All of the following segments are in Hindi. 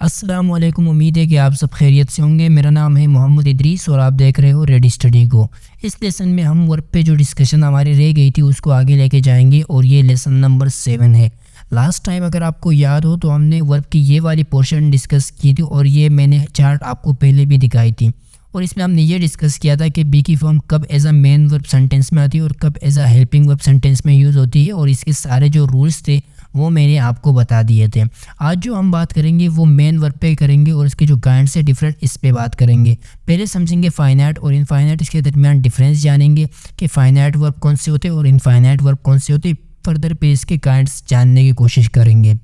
अस्सलामुअलैकुम। उम्मीद है कि आप सब खैरियत से होंगे। मेरा नाम है मोहम्मद इदरीस और आप देख रहे हो रेडी स्टडी गो। इस लेसन में हम वर्ब पे जो डिस्कशन हमारी रह गई थी उसको आगे लेके जाएंगे और ये लेसन नंबर 7 है। लास्ट टाइम अगर आपको याद हो तो हमने वर्ब की ये वाली पोर्शन डिस्कस की थी और ये मैंने चार्ट आपको पहले भी दिखाई थी और इसमें हमने ये डिस्कस किया था कि बी की फॉर्म कब as a main verb sentence में आती है और कब as a helping verb sentence में यूज़ होती है और इसके सारे जो रूल्स थे वो मैंने आपको बता दिए थे। आज जो हम बात करेंगे वो मेन वर्ब पे करेंगे और इसके जो काइंड से डिफरेंट इस पे बात करेंगे। पहले समझेंगे फाइनाइट और इनफाइनाइट, इसके दरमियान डिफरेंस जानेंगे कि फाइनाइट वर्ब कौन से होते हैं और इनफाइनाइट वर्ब कौन से होते हैं। फर्दर पे इसके काइंड्स जानने की कोशिश करेंगे।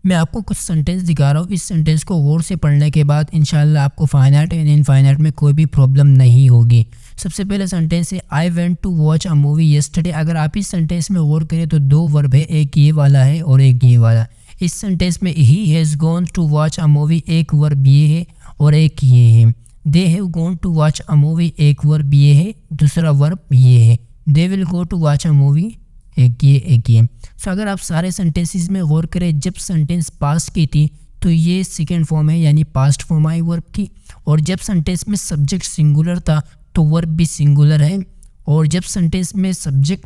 मैं आपको कुछ सेंटेंस दिखा रहा हूँ, इस सेंटेंस को गौर से पढ़ने के बाद इंशाल्लाह आपको फाइनाइट एंड इनफाइनाइट में कोई भी प्रॉब्लम नहीं होगी। सबसे पहले सेंटेंस है I went to watch a movie yesterday. अगर आप इस सेंटेंस में गौर करें तो दो वर्ब है, एक ये वाला है और एक ये वाला। इस सेंटेंस में ही has gone to watch a movie, एक वर्ब ये है और एक ये है। They have gone to watch a movie, एक वर्ब ये है, दूसरा वर्ब ये है। They will go to watch a movie, एक ये। सो अगर आप सारे सेंटेंसेस में गौर करें, जब सेंटेंस पास्ट की थी तो ये सेकेंड फॉर्म है यानी पास्ट फॉर्म आई वर्ब की, और जब सेंटेंस में सब्जेक्ट सिंगुलर था तो वर्ब भी सिंगुलर है, और जब सेंटेंस में सब्जेक्ट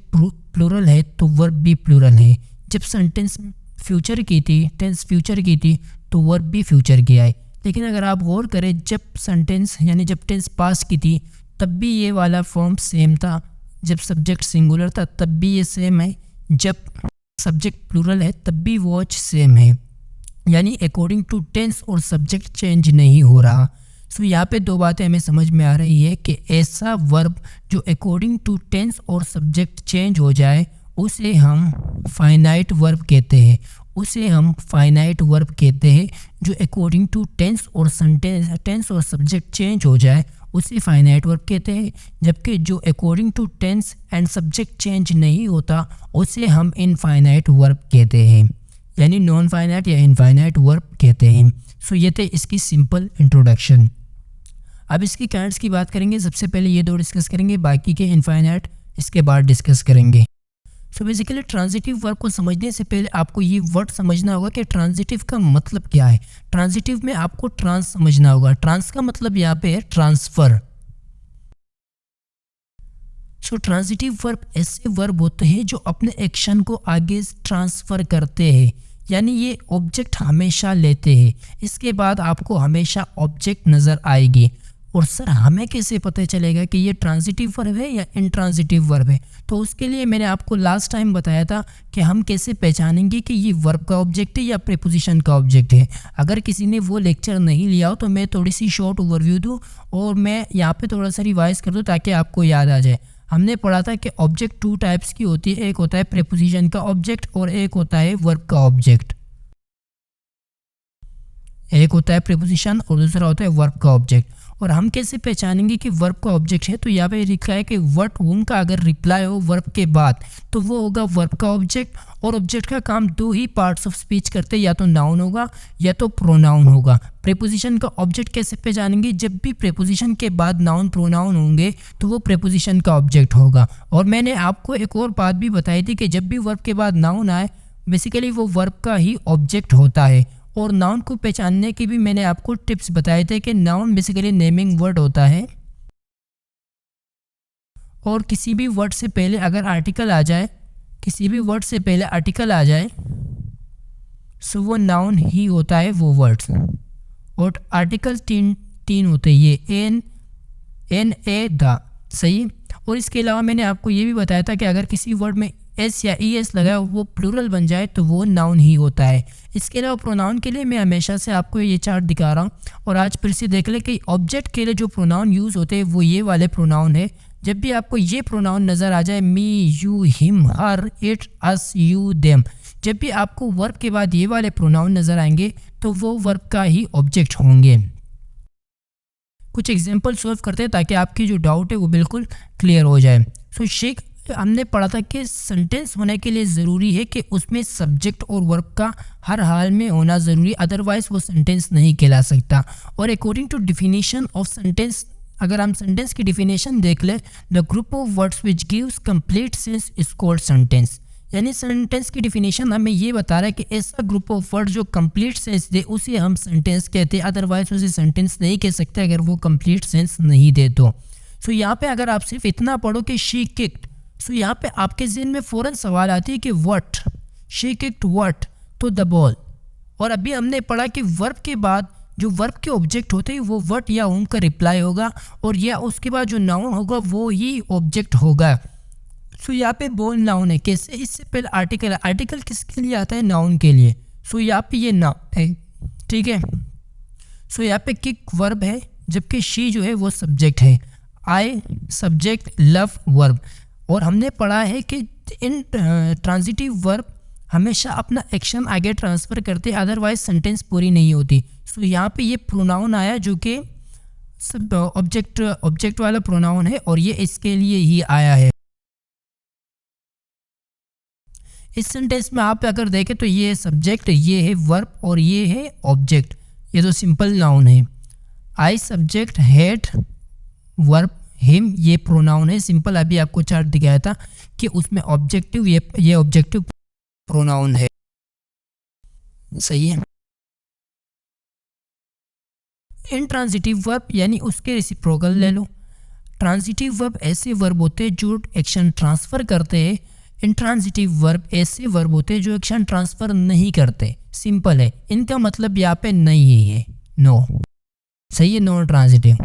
प्लूरल है तो वर्ब भी प्लूरल है। जब सेंटेंस फ्यूचर की थी, टेंस फ्यूचर की थी तो वर्ब भी फ्यूचर की आए। लेकिन अगर आप गौर करें, जब सेंटेंस यानी जब टेंस पास्ट की थी तब भी ये वाला फॉर्म सेम था, जब सब्जेक्ट सिंगुलर था तब भी ये सेम है, जब सब्जेक्ट प्लूरल है तब भी वॉच सेम है, यानी अकॉर्डिंग टू टेंस और सब्जेक्ट चेंज नहीं हो रहा। सो यहाँ पे दो बातें हमें समझ में आ रही है कि ऐसा वर्ब जो अकॉर्डिंग टू टेंस और सब्जेक्ट चेंज हो जाए उसे हम फाइनाइट वर्ब कहते हैं। उसे हम फाइनाइट वर्ब कहते हैं जो अकॉर्डिंग टू टेंस और सब्जेक्ट चेंज हो जाए उसे फाइनाइट वर्ब कहते हैं, जबकि जो according to tense and subject change नहीं होता उसे हम इनफाइनाइट वर्ब कहते हैं, यानी नॉन फाइनाइट या इनफाइनाइट वर्ब कहते हैं। सो ये थे इसकी सिंपल इंट्रोडक्शन। अब इसकी काइंड्स की बात करेंगे। सबसे पहले ये दो डिस्कस करेंगे, बाकी के इनफाइनाइट इसके बाद डिस्कस करेंगे। सो बेसिकली ट्रांजिटिव वर्ब को समझने से पहले आपको ये वर्ड समझना होगा कि ट्रांजिटिव का मतलब क्या है। ट्रांजिटिव में आपको ट्रांस समझना होगा। ट्रांस का मतलब यहाँ पे है ट्रांसफर। सो ट्रांजिटिव वर्ब ऐसे वर्ब होते हैं जो अपने एक्शन को आगे ट्रांसफर करते हैं, यानी ये ऑब्जेक्ट हमेशा लेते हैं। इसके बाद आपको हमेशा ऑब्जेक्ट नज़र आएगी। और सर हमें कैसे पता चलेगा कि ये ट्रांजिटिव वर्ब है या इनट्रांजिटिव वर्ब है? तो उसके लिए मैंने आपको लास्ट टाइम बताया था कि हम कैसे पहचानेंगे कि ये वर्ब का ऑब्जेक्ट है या प्रीपोजिशन का ऑब्जेक्ट है। अगर किसी ने वो लेक्चर नहीं लिया हो तो मैं थोड़ी सी शॉर्ट ओवरव्यू दूँ और मैं यहाँ पे थोड़ा सा रिवाइज कर दूँ ताकि आपको याद आ जाए। हमने पढ़ा था कि ऑब्जेक्ट टू टाइप्स की होती है, एक होता है प्रीपोजिशन का ऑब्जेक्ट और एक होता है वर्ब का ऑब्जेक्ट। एक होता है प्रीपोजिशन और दूसरा होता है वर्ब का ऑब्जेक्ट। और हम कैसे पहचानेंगे कि वर्ब का ऑब्जेक्ट है? तो यहाँ पे लिखा है कि वर्ब होम का अगर रिप्लाई हो वर्ब के बाद तो वो होगा वर्ब का ऑब्जेक्ट। और ऑब्जेक्ट का काम दो ही पार्ट्स ऑफ स्पीच करते हैं, या तो नाउन होगा या तो प्रोनाउन होगा। प्रीपोजिशन का ऑब्जेक्ट कैसे पहचानेंगे? जब भी प्रीपोजिशन के बाद नाउन प्रोनाउन होंगे तो वो प्रीपोजिशन का ऑब्जेक्ट होगा। और मैंने आपको एक और बात भी बताई थी कि जब भी वर्ब के बाद नाउन आए बेसिकली वो वर्ब का ही ऑब्जेक्ट होता है। और नाउन को पहचानने की भी मैंने आपको टिप्स बताए थे कि नाउन बेसिकली नेमिंग वर्ड होता है और किसी भी वर्ड से पहले अगर आर्टिकल आ जाए, सो वो नाउन ही होता है वो वर्ड्स। और आर्टिकल तीन होते हैं, ये एन ए द, सही। और इसके अलावा मैंने आपको ये भी बताया था कि अगर किसी वर्ड में एस या ई एस लगाया वो प्लूरल बन जाए तो वो नाउन ही होता है। इसके अलावा प्रोनाउन के लिए मैं हमेशा से आपको ये चार्ट दिखा रहा हूँ और आज फिर से देख ले कि ऑब्जेक्ट के लिए जो प्रोनाउन यूज़ होते हैं वो ये वाले प्रोनाउन है। जब भी आपको ये प्रोनाउन नज़र आ जाए, me, you, him, her, it, us, you, them, जब भी आपको वर्ब के बाद ये वाले प्रोनाउन नज़र आएंगे तो वो वर्ब का ही ऑब्जेक्ट होंगे। कुछ एग्जाम्पल सॉल्व करते हैं ताकि आपकी जो डाउट है वो बिल्कुल क्लियर हो जाए। सो शेख हमने पढ़ा था कि सेंटेंस होने के लिए ज़रूरी है कि उसमें सब्जेक्ट और वर्ब का हर हाल में होना ज़रूरी, अदरवाइज वो सेंटेंस नहीं कहला सकता। और according to definition of sentence, अगर हम सेंटेंस की डिफिनेशन देख ले, the group of words which gives complete sense is called sentence, यानी सेंटेंस की डिफिनेशन हमें ये बता रहा है कि ऐसा ग्रुप ऑफ वर्ड जो कंप्लीट सेंस दे उसे हम सेंटेंस कहते हैं, अदरवाइज उसे सेंटेंस नहीं कह सकते अगर वो कंप्लीट सेंस नहीं दे तो। सो यहाँ पे अगर आप सिर्फ इतना पढ़ो कि शी किक्ड, सो यहाँ पे आपके ज़हन में फ़ौरन सवाल आती है कि व्हाट, शी किक्ड व्हाट, तो द बॉल। और अभी हमने पढ़ा कि वर्ब के बाद जो वर्ब के ऑब्जेक्ट होते हैं वो व्हाट या उनका रिप्लाई होगा, और या उसके बाद जो नाउन होगा वो ही ऑब्जेक्ट होगा। सो यहाँ पे बॉल नाउन है। कैसे? इससे पहले आर्टिकल है। आर्टिकल किसके लिए आता है? नाउन के लिए। सो यहाँ पे ये नाउन है, ठीक है। सो यहाँ पे किक वर्ब है, जबकि शी जो है वो सब्जेक्ट है, आई सब्जेक्ट, लव वर्ब। और हमने पढ़ा है कि इन ट्रांजिटिव वर्ब हमेशा अपना एक्शन आगे ट्रांसफ़र करते हैं, अदरवाइज सेंटेंस पूरी नहीं होती। सो यहाँ पे ये प्रोनाउन आया जो कि सब ऑब्जेक्ट वाला प्रोनाउन है, और ये इसके लिए ही आया है। इस सेंटेंस में आप अगर देखें तो ये है सब्जेक्ट, ये है वर्ब और ये है ऑब्जेक्ट। ये तो सिंपल नाउन है। I subject, head verb, him ये प्रोनाउन है सिंपल। अभी आपको चार्ट दिखाया था कि उसमें ऑब्जेक्टिव, ये ऑब्जेक्टिव प्रोनाउन है, सही है। इनट्रांजिटिव वर्ब यानी उसके रेसिप्रोकल ले लो। ट्रांजिटिव वर्ब ऐसे वर्ब होते हैं जो एक्शन ट्रांसफ़र करते हैं। इनट्रांजिटिव वर्ब ऐसे वर्ब होते हैं जो एक्शन ट्रांसफ़र नहीं करते। सिंपल है, इनका मतलब यहाँ पे नहीं है, नो, सही है, नॉन ट्रांजिटिव।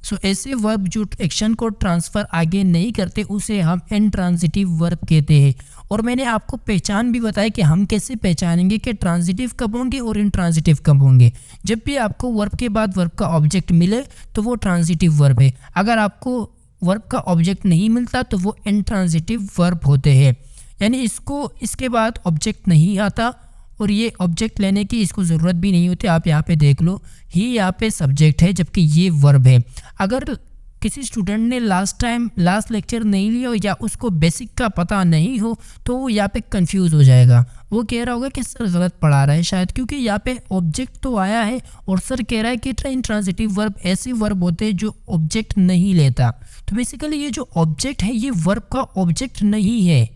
सो ऐसे वर्ब जो एक्शन को ट्रांसफ़र आगे नहीं करते उसे हम इनट्रांजिटिव वर्ब कहते हैं। और मैंने आपको पहचान भी बताया कि हम कैसे पहचानेंगे कि ट्रांजिटिव कब होंगे और इनट्रांजिटिव कब होंगे। जब भी आपको वर्ब के बाद वर्ब का ऑब्जेक्ट मिले तो वो ट्रांजिटिव वर्ब है। अगर आपको वर्ब का ऑब्जेक्ट नहीं मिलता तो वो इनट्रांजिटिव वर्ब होते हैं। यानी इसके बाद ऑब्जेक्ट नहीं आता और ये ऑब्जेक्ट लेने की इसको ज़रूरत भी नहीं होती। आप यहाँ पे देख लो, ही यहाँ पे सब्जेक्ट है जबकि ये वर्ब है। अगर किसी स्टूडेंट ने लास्ट लेक्चर नहीं लिया हो या उसको बेसिक का पता नहीं हो तो वो यहाँ पे कंफ्यूज हो जाएगा। वो कह रहा होगा कि सर गलत पढ़ा रहा है शायद, क्योंकि यहाँ पे ऑब्जेक्ट तो आया है और सर कह रहा है कि इनट्रांजिटिव वर्ब ऐसे वर्ब होते हैं जो ऑब्जेक्ट नहीं लेता। तो बेसिकली ये जो ऑब्जेक्ट है ये वर्ब का ऑब्जेक्ट नहीं है।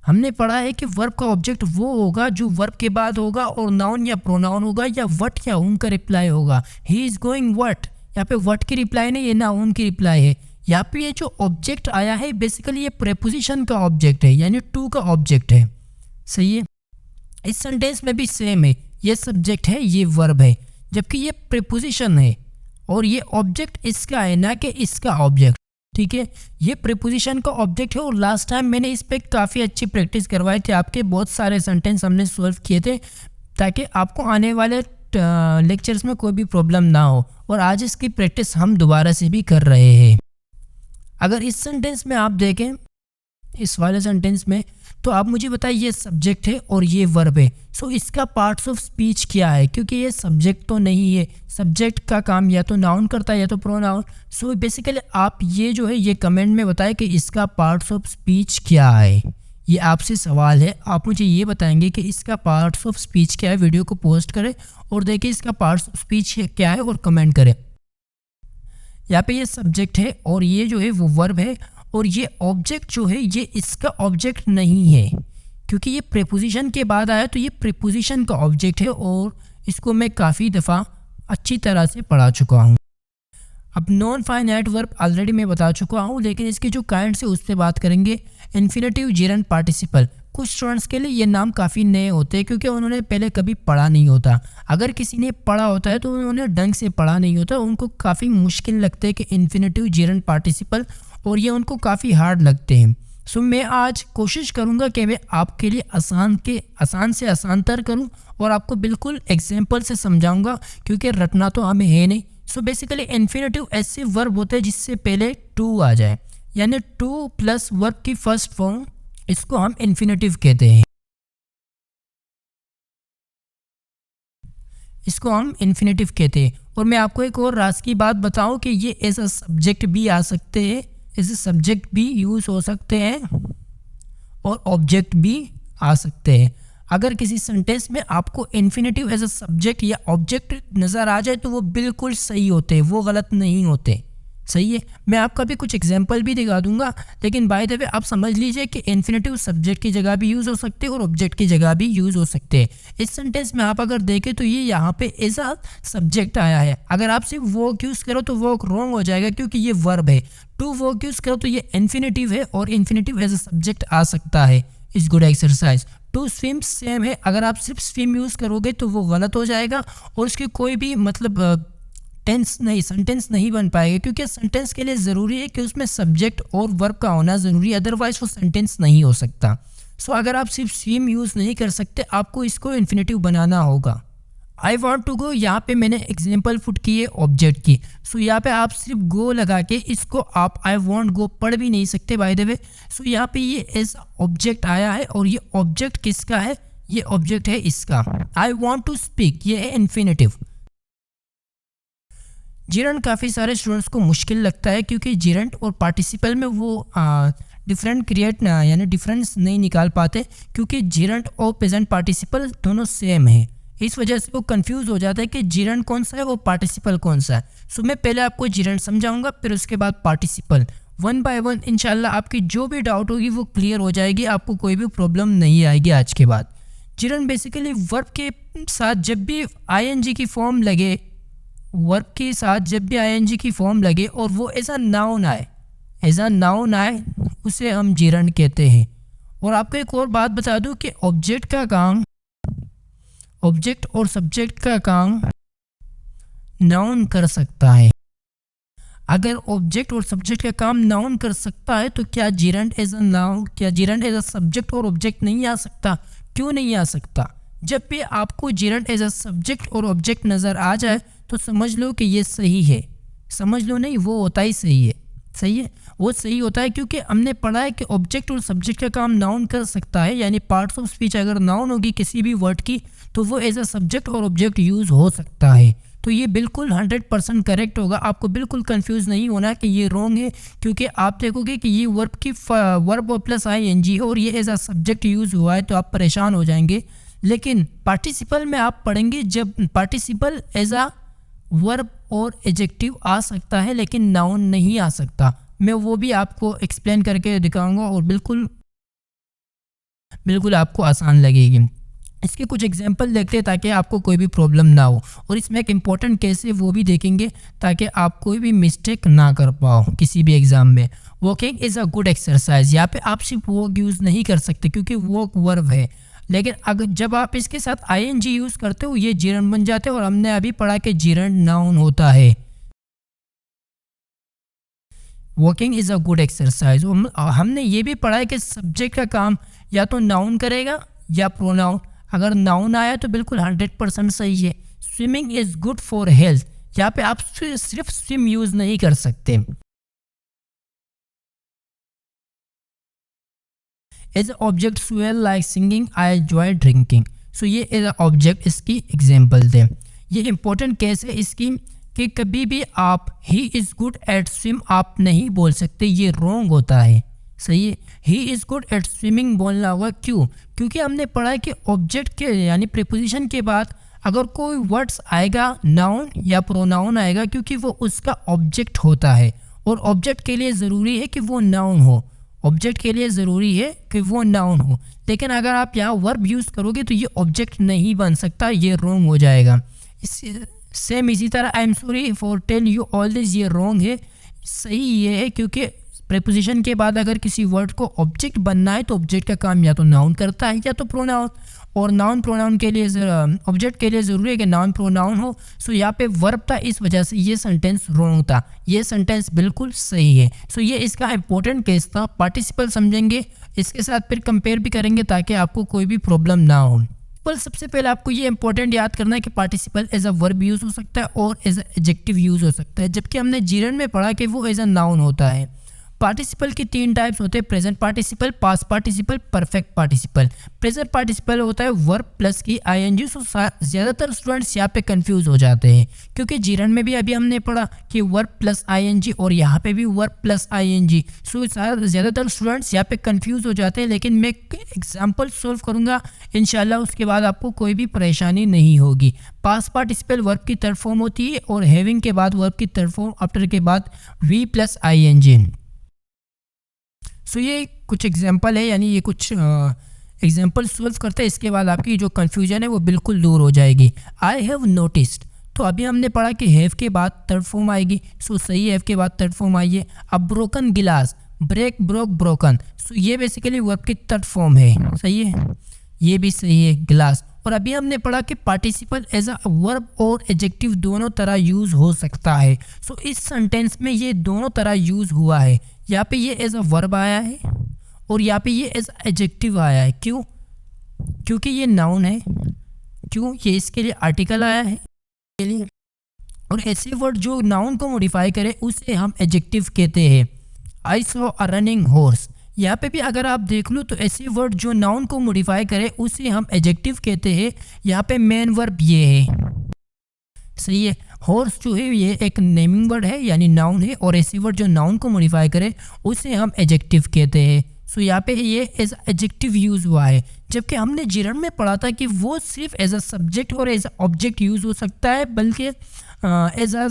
हमने पढ़ा है कि वर्ब का ऑब्जेक्ट वो होगा जो वर्ब के बाद होगा और नाउन या प्रोनाउन होगा या व्हाट या उनका रिप्लाई होगा। ही इज़ गोइंग व्हाट, यहाँ पे व्हाट की रिप्लाई नहीं, ये नाउन की रिप्लाई है। यहाँ पे ये जो ऑब्जेक्ट आया है बेसिकली ये प्रेपोजिशन का ऑब्जेक्ट है, यानी टू का ऑब्जेक्ट है, सही है। इस सेंटेंस में भी सेम है, ये सब्जेक्ट है, ये वर्ब है, जबकि ये प्रेपोजिशन है और ये ऑब्जेक्ट इसका है ना कि इसका ऑब्जेक्ट, ठीक है। ये प्रीपोजिशन का ऑब्जेक्ट है और लास्ट टाइम मैंने इस पर काफ़ी अच्छी प्रैक्टिस करवाई थी। आपके बहुत सारे सेंटेंस हमने सॉल्व किए थे ताकि आपको आने वाले लेक्चर्स में कोई भी प्रॉब्लम ना हो, और आज इसकी प्रैक्टिस हम दोबारा से भी कर रहे हैं। अगर इस सेंटेंस में आप देखें, इस वाले सेंटेंस में, तो आप मुझे बताइए ये सब्जेक्ट है और ये वर्ब है। सो इसका पार्ट्स ऑफ स्पीच क्या है, क्योंकि ये सब्जेक्ट तो नहीं है। सब्जेक्ट का काम या तो नाउन करता है या तो प्रोनाउन। सो बेसिकली आप ये जो है ये कमेंट में बताएं कि इसका पार्ट्स ऑफ स्पीच क्या है। ये आपसे सवाल है, आप मुझे ये बताएंगे कि इसका पार्ट्स ऑफ स्पीच क्या है। वीडियो को पोस्ट करें और देखिए इसका पार्ट्स ऑफ स्पीच क्या है और कमेंट करें। यहाँ पे ये सब्जेक्ट है और ये जो है वो वर्ब है, और ये ऑब्जेक्ट जो है ये इसका ऑब्जेक्ट नहीं है, क्योंकि ये प्रीपोजिशन के बाद आया तो ये प्रीपोजिशन का ऑब्जेक्ट है और इसको मैं काफ़ी दफ़ा अच्छी तरह से पढ़ा चुका हूँ। अब नॉन फाइनाइट वर्ब ऑलरेडी मैं बता चुका हूँ, लेकिन इसके जो काइंड्स है उससे बात करेंगे। Infinitive, Geraint, participle. कुछ स्टूडेंट्स के लिए ये नाम काफ़ी नए होते हैं क्योंकि उन्होंने पहले कभी पढ़ा नहीं होता। अगर किसी ने पढ़ा होता है तो उन्होंने ढंग से पढ़ा नहीं होता, उनको काफ़ी मुश्किल लगते हैं कि इन्फिनेटिव, जेरेंट, पार्टिसिपल, और ये उनको काफ़ी हार्ड लगते हैं। सो मैं आज कोशिश करूँगा कि मैं आपके लिए आसान से आसान तर करूँ और आपको बिल्कुल एग्जाम्पल से समझाऊँगा, क्योंकि रटना तो हमें है नहीं। सो बेसिकली इन्फिनेटिव ऐसे वर्ब होते हैं जिससे पहले टू आ जाए, यानी टू प्लस वर्ब की फर्स्ट फॉर्म, इसको हम इन्फिनेटिव कहते हैं। इसको हम इन्फिनेटिव कहते हैं। और मैं आपको एक और राज की बात बताऊं कि ये एज अ सब्जेक्ट भी आ सकते हैं, एज अ सब्जेक्ट भी यूज़ हो सकते हैं और ऑब्जेक्ट भी आ सकते हैं। अगर किसी सेंटेंस में आपको इन्फिनेटिव एज अ सब्जेक्ट या ऑब्जेक्ट नज़र आ जाए तो वो बिल्कुल सही होते हैं, वो गलत नहीं होते, सही है। मैं आपको अभी कुछ एग्जांपल भी दिखा दूंगा, लेकिन बाय द वे आप समझ लीजिए कि इन्फिनेटिव सब्जेक्ट की जगह भी यूज़ हो सकते हैं और ऑब्जेक्ट की जगह भी यूज़ हो सकते हैं। इस सेंटेंस में आप अगर देखें तो ये यहाँ पे एज अ सब्जेक्ट आया है। अगर आप सिर्फ वर्क यूज़ करो तो वर्क रॉन्ग हो जाएगा, क्योंकि ये वर्ब है। टू वर्क यूज़ करो तो ये इन्फिनेटिव है और इन्फिनेटिव एज अ सब्जेक्ट आ सकता है। Is good exercise. To swim same है, अगर आप सिर्फ स्विम यूज़ करोगे तो वो गलत हो जाएगा और उसकी कोई भी मतलब टेंस नहीं, सेंटेंस नहीं बन पाएगा, क्योंकि सेंटेंस के लिए ज़रूरी है कि उसमें सब्जेक्ट और वर्ब का होना ज़रूरी है, अदरवाइज वो सेंटेंस नहीं हो सकता। सो अगर आप सिर्फ स्विम यूज़ नहीं कर सकते, आपको इसको इन्फिनेटिव बनाना होगा। आई वॉन्ट टू गो, यहाँ पे मैंने एग्जाम्पल पुट की है ऑब्जेक्ट की। सो यहाँ पे आप सिर्फ गो लगा के इसको आप आई वॉन्ट गो पढ़ भी नहीं सकते बाय द वे। सो यहाँ पे ये एज ऑब्जेक्ट आया है और ये ऑब्जेक्ट किसका है? ये ऑब्जेक्ट है इसका। आई वॉन्ट टू स्पीक, ये है इन्फिनेटिव। जिरंड काफ़ी सारे स्टूडेंट्स को मुश्किल लगता है, क्योंकि जिरंड और पार्टिसिपल में वो डिफरेंट क्रिएट यानी डिफरेंस नहीं निकाल पाते, क्योंकि जिरंड और प्रेजेंट पार्टिसिपल दोनों सेम है। इस वजह से वो कंफ्यूज हो जाता है कि जिरंड कौन सा है और पार्टिसिपल कौन सा है। सो मैं पहले आपको जिरंड समझाऊंगा, फिर उसके बाद पार्टिसिपल। वन बाय वन इंशाल्लाह आपकी जो भी डाउट होगी वो क्लियर हो जाएगी, आपको कोई भी प्रॉब्लम नहीं आएगी आज के बाद। जिरंड बेसिकली वर्ब के साथ जब भी आईएनजी की फॉर्म लगे, वर्ब के साथ जब भी आईएनजी की फॉर्म लगे और वो एज अ नाउन आए, उसे हम जिरंड कहते हैं। और आपको एक और बात बता दूं कि ऑब्जेक्ट और सब्जेक्ट का काम नाउन कर सकता है। अगर ऑब्जेक्ट और सब्जेक्ट का काम नाउन कर सकता है तो क्या जिरंड एज अ सब्जेक्ट और ऑब्जेक्ट नहीं आ सकता? क्यों नहीं आ सकता? जब भी आपको जिरंड एज अ सब्जेक्ट और ऑब्जेक्ट नज़र आ जाए तो समझ लो कि ये सही है। समझ लो नहीं, वो होता ही सही है। सही है, वो सही होता है, क्योंकि हमने पढ़ा है कि ऑब्जेक्ट और सब्जेक्ट का काम नाउन कर सकता है। यानी पार्ट्स ऑफ स्पीच अगर नाउन होगी किसी भी वर्ड की तो वो एज अ सब्जेक्ट और ऑब्जेक्ट यूज़ हो सकता है। तो ये बिल्कुल 100% करेक्ट होगा। आपको बिल्कुल कंफ्यूज नहीं होना कि ये रॉन्ग है, क्योंकि आप देखोगे कि ये वर्ब प्लस आईएनजी है और ये एज अ सब्जेक्ट यूज़ हुआ है तो आप परेशान हो जाएंगे। लेकिन पार्टिसिपल में आप पढ़ेंगे जब पार्टिसिपल एज अ वर्ब और एडजेक्टिव आ सकता है लेकिन नाउन नहीं आ सकता। मैं वो भी आपको एक्सप्लेन करके दिखाऊंगा और बिल्कुल आपको आसान लगेगी। इसके कुछ एग्जांपल देखते हैं ताकि आपको कोई भी प्रॉब्लम ना हो, और इसमें एक इम्पॉर्टेंट केस है वो भी देखेंगे ताकि आप कोई भी मिस्टेक ना कर पाओ किसी भी एग्जाम में। Walking is a good exercise, यहाँ पे आप सिर्फ वॉक यूज़ नहीं कर सकते क्योंकि वॉक वर्ब है, लेकिन अगर जब आप इसके साथ आईएनजी यूज़ करते हो ये जिरंड बन जाते हैं। और हमने अभी पढ़ा कि जिरंड नाउन होता है। Walking is a good exercise. हमने ये भी पढ़ा है कि सब्जेक्ट का काम या तो नाउन करेगा या प्रोनाउन। अगर नाउन आया तो बिल्कुल 100% सही है। Swimming is good for health, यहाँ पे आप सिर्फ स्विम यूज़ नहीं कर सकते। As object as well like singing, I enjoy drinking. So ये एज ऑब्जेक्ट इसकी एग्जाम्पल थे। ये इंपॉर्टेंट केस है इसकी कि कभी भी आप he is good at swim आप नहीं बोल सकते, ये रॉन्ग होता है। सही है, he is good at swimming बोलना होगा। क्यों? क्योंकि हमने पढ़ा है कि ऑब्जेक्ट के यानी प्रीपोजिशन के बाद अगर कोई वर्ड्स आएगा नाउन या प्रोनाउन आएगा, क्योंकि वो उसका ऑब्जेक्ट होता है और ऑब्जेक्ट के लिए ज़रूरी है कि वो नाउन हो। ऑब्जेक्ट के लिए ज़रूरी है कि वो नाउन हो, लेकिन अगर आप यहाँ वर्ब यूज़ करोगे तो ये ऑब्जेक्ट नहीं बन सकता, ये रॉन्ग हो जाएगा। सेम इसी तरह I am sorry for tell you all this, ये रॉन्ग है। सही ये है क्योंकि प्रीपोजिशन के बाद अगर किसी वर्ड को ऑब्जेक्ट बनना है तो ऑब्जेक्ट का काम या तो नाउन करता है या तो प्रोनाउन, और नाउन प्रोनाउन के लिए ऑब्जेक्ट के लिए ज़रूरी है कि नाउन प्रोनाउन हो। सो यहाँ पे वर्ब था, इस वजह से ये सेंटेंस रॉन्ग था। ये सेंटेंस बिल्कुल सही है। सो ये इसका इंपॉर्टेंट केस था। पार्टिसिपल समझेंगे, इसके साथ फिर कंपेयर भी करेंगे ताकि आपको कोई भी प्रॉब्लम ना हो। पर सबसे पहले आपको ये इंपॉर्टेंट याद करना है कि participle as a verb use हो सकता है और एज अ एडजेक्टिव यूज़ हो सकता है, जबकि हमने जिरंड में पढ़ा कि वो एज अ नाउन होता है। पार्टिसिपल की 3 टाइप्स होते हैं, present participle, past participle, perfect participle. Present participle होता है वर्ब प्लस की आईएनजी। सो ज़्यादातर स्टूडेंट्स यहाँ पे कंफ्यूज हो जाते हैं, क्योंकि जीरन में भी अभी हमने पढ़ा कि वर्ब प्लस आईएनजी और यहाँ पे भी वर्ब प्लस आईएनजी। सो ज़्यादातर स्टूडेंट्स यहाँ पे कंफ्यूज हो जाते हैं, लेकिन मैं एग्जाम्पल सोल्व करूँगा इंशाल्लाह, उसके बाद आपको कोई भी परेशानी नहीं होगी। पास्ट पार्टिसिपल वर्ब की थर्ड फॉर्म होती है और हैविंग के बाद वर्ब की थर्ड फॉर्म आफ्टर के बाद वी प्लस आईएनजी। सो ये कुछ एग्जाम्पल है, यानी ये कुछ एग्जाम्पल सोल्व करते हैं, इसके बाद आपकी जो कन्फ्यूजन है वो बिल्कुल दूर हो जाएगी। आई हैव नोटिस्ड, तो अभी हमने पढ़ा कि हैव के बाद थर्ड फॉर्म आएगी। सो सही, हैव के बाद थर्ड फॉर्म आई है। अब ब्रोकन गिलास, ब्रेक, ब्रोक, ब्रोकन। सो ये बेसिकली वर्ब की थर्ड फॉर्म है, सही है, ये भी सही है, गिलास। और अभी हमने पढ़ा कि पार्टिसिपल एज अ वर्ब और एडजेक्टिव दोनों तरह यूज़ हो सकता है। सो इस सेंटेंस में ये दोनों तरह यूज़ हुआ है। यहाँ पे ये एज अ वर्ब आया है और यहाँ पे ये एज एडजेक्टिव आया है। क्यों? क्योंकि ये नाउन है। क्यों? ये इसके लिए आर्टिकल आया है के लिए, और ऐसे वर्ड जो नाउन को मॉडिफाई करे उसे हम एडजेक्टिव कहते हैं। I saw a running horse, यहाँ पे भी अगर आप देख लो तो ऐसे वर्ड जो नाउन को मॉडिफाई करे उसे हम एडजेक्टिव कहते हैं। यहाँ पे मेन वर्ब ये है, सही है। हॉर्स जो है ये एक नेमिंग वर्ड है, यानी नाउन है, और ऐसे वर्ड जो नाउन को मॉडिफाई करे उसे हम एडजेक्टिव कहते हैं। सो यहाँ पे ये एज एडजेक्टिव यूज़ हुआ है, जबकि हमने जिरन में पढ़ा था कि वो सिर्फ एज अ सब्जेक्ट और एज अ ऑब्जेक्ट यूज़ हो सकता है, बल्कि एज अ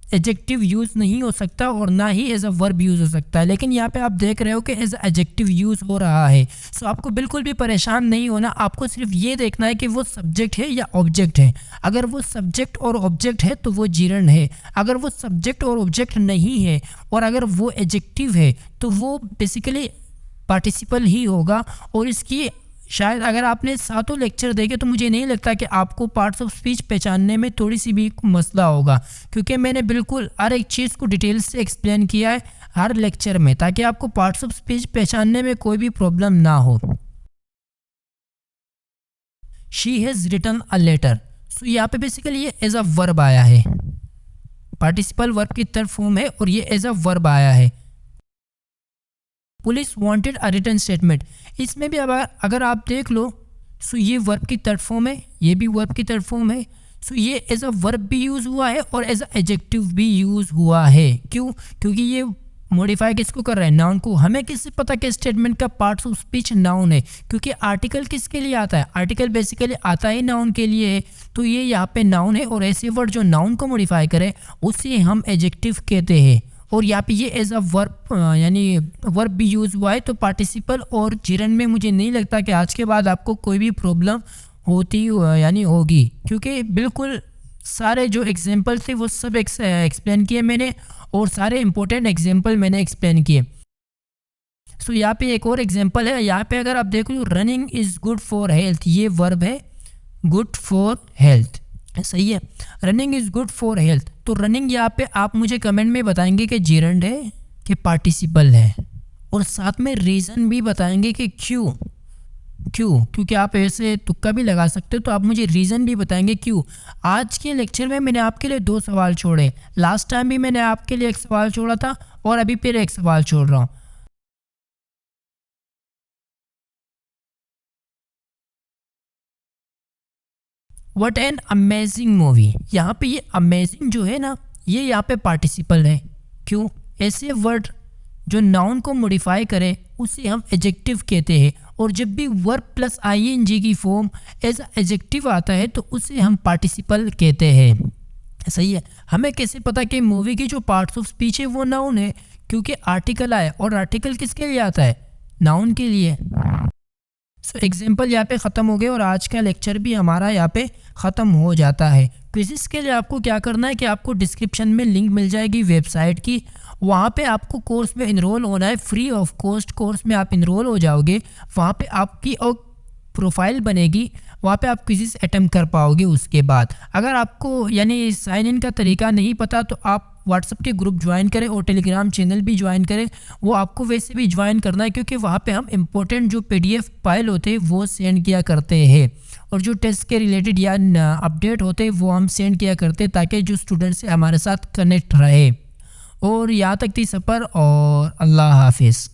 एडजेक्टिव यूज़ नहीं हो सकता और ना ही एज अ वर्ब यूज़ हो सकता है। लेकिन यहाँ पे आप देख रहे हो कि एज एडजेक्टिव यूज़ हो रहा है। सो आपको बिल्कुल भी परेशान नहीं होना, आपको सिर्फ ये देखना है कि वो सब्जेक्ट है या ऑब्जेक्ट है। अगर वो सब्जेक्ट और ऑब्जेक्ट है तो वो जिरन है, अगर वो सब्जेक्ट और ऑब्जेक्ट नहीं है और अगर वो एडजेक्टिव है तो वो बेसिकली पार्टिसिपल ही होगा। और इसकी शायद अगर आपने सातों लेक्चर देखे तो मुझे नहीं लगता कि आपको पार्ट्स ऑफ स्पीच पहचानने में थोड़ी सी भी मसला होगा, क्योंकि मैंने बिल्कुल हर एक चीज़ को डिटेल से एक्सप्लेन किया है हर लेक्चर में, ताकि आपको पार्ट्स ऑफ स्पीच पहचानने में कोई भी प्रॉब्लम ना हो। She has written a letter, so यहाँ पे बेसिकली ये एज अ वर्ब आया है, पार्टिसिपल वर्ब की थर्ड फॉर्म है और ये एज अ वर्ब आया है। Police wanted a written statement, इसमें भी अगर आप देख लो सो ये वर्ब की थर्ड फॉर्म है, ये भी वर्ब की थर्ड फॉर्म है। सो ये एज अ वर्ब भी यूज़ हुआ है और एज अ एडजेक्टिव भी यूज़ हुआ है। क्यों? क्योंकि ये मॉडिफाई किसको कर रहा है? नाउन को। हमें किससे पता कि स्टेटमेंट का पार्ट्स ऑफ स्पीच नाउन है? क्योंकि आर्टिकल किसके लिए आता है? आर्टिकल बेसिकली आता ही नाउन के लिए है। तो ये यहाँ पे नाउन है और ऐसे वर्ड जो नाउन को मॉडिफाई करे उसे हम एडजेक्टिव कहते हैं। और यहाँ पे ये एज अ वर्ब यानी वर्ब भी यूज़ हुआ है। तो पार्टिसिपल और जिरन में मुझे नहीं लगता कि आज के बाद आपको कोई भी प्रॉब्लम होती यानी होगी, क्योंकि बिल्कुल सारे जो एग्जांपल थे वो सब एक्सप्लेन किए मैंने और सारे इंपॉर्टेंट एग्जांपल मैंने एक्सप्लेन किए। सो यहाँ पे एक और एग्जांपल है, यहाँ पे अगर आप देख लो running is good for health, ये वर्ब है गुड फॉर हेल्थ, सही है। Running is good for health, तो रनिंग यहाँ पे आप मुझे कमेंट में बताएंगे कि जिरंड है कि पार्टिसिपल है, और साथ में रीज़न भी बताएंगे कि क्यों। क्योंकि आप ऐसे तुक्का भी लगा सकते हो, तो आप मुझे रीज़न भी बताएंगे क्यों। आज के लेक्चर में मैंने आपके लिए 2 सवाल छोड़े, लास्ट टाइम भी मैंने आपके लिए एक सवाल छोड़ा था और अभी फिर एक सवाल छोड़ रहा हूँ। व्हाट एन अमेजिंग मूवी, यहाँ पे ये अमेजिंग जो है ना, ये यहाँ पे पार्टिसिपल है। क्यों? ऐसे वर्ड जो नाउन को मॉडिफाई करे उसे हम एडजेक्टिव कहते हैं, और जब भी वर्ब प्लस आईएनजी की फॉर्म एज एडजेक्टिव आता है तो उसे हम पार्टिसिपल कहते हैं, सही है। हमें कैसे पता कि मूवी की जो पार्ट्स ऑफ स्पीच है वो नाउन है? क्योंकि आर्टिकल आया, और आर्टिकल किसके लिए आता है? नाउन के लिए। सो एग्जाम्पल यहाँ पे ख़त्म हो गए और आज का लेक्चर भी हमारा यहाँ पे ख़त्म हो जाता है। क्विज़िज़ के लिए आपको क्या करना है कि आपको डिस्क्रिप्शन में लिंक मिल जाएगी वेबसाइट की, वहाँ पे आपको कोर्स में इनरोल होना है, फ्री ऑफ कॉस्ट कोर्स में आप इनरोल हो जाओगे। वहाँ पे आपकी और प्रोफाइल बनेगी, वहाँ पे आप क्विज़िज़ अटेम्प्ट कर पाओगे। उसके बाद अगर आपको यानी साइन इन का तरीका नहीं पता तो आप व्हाट्सएप के ग्रुप ज्वाइन करें और टेलीग्राम चैनल भी ज्वाइन करें, वो आपको वैसे भी ज्वाइन करना है, क्योंकि वहाँ पे हम इम्पोर्टेंट जो PDF फाइल होते हैं वो सेंड किया करते हैं, और जो टेस्ट के रिलेटेड या अपडेट होते हैं वो हम सेंड किया करते हैं, ताकि जो स्टूडेंट्स हमारे साथ कनेक्ट रहे। और यहाँ तक थी सफ़र और अल्लाह हाफिज़।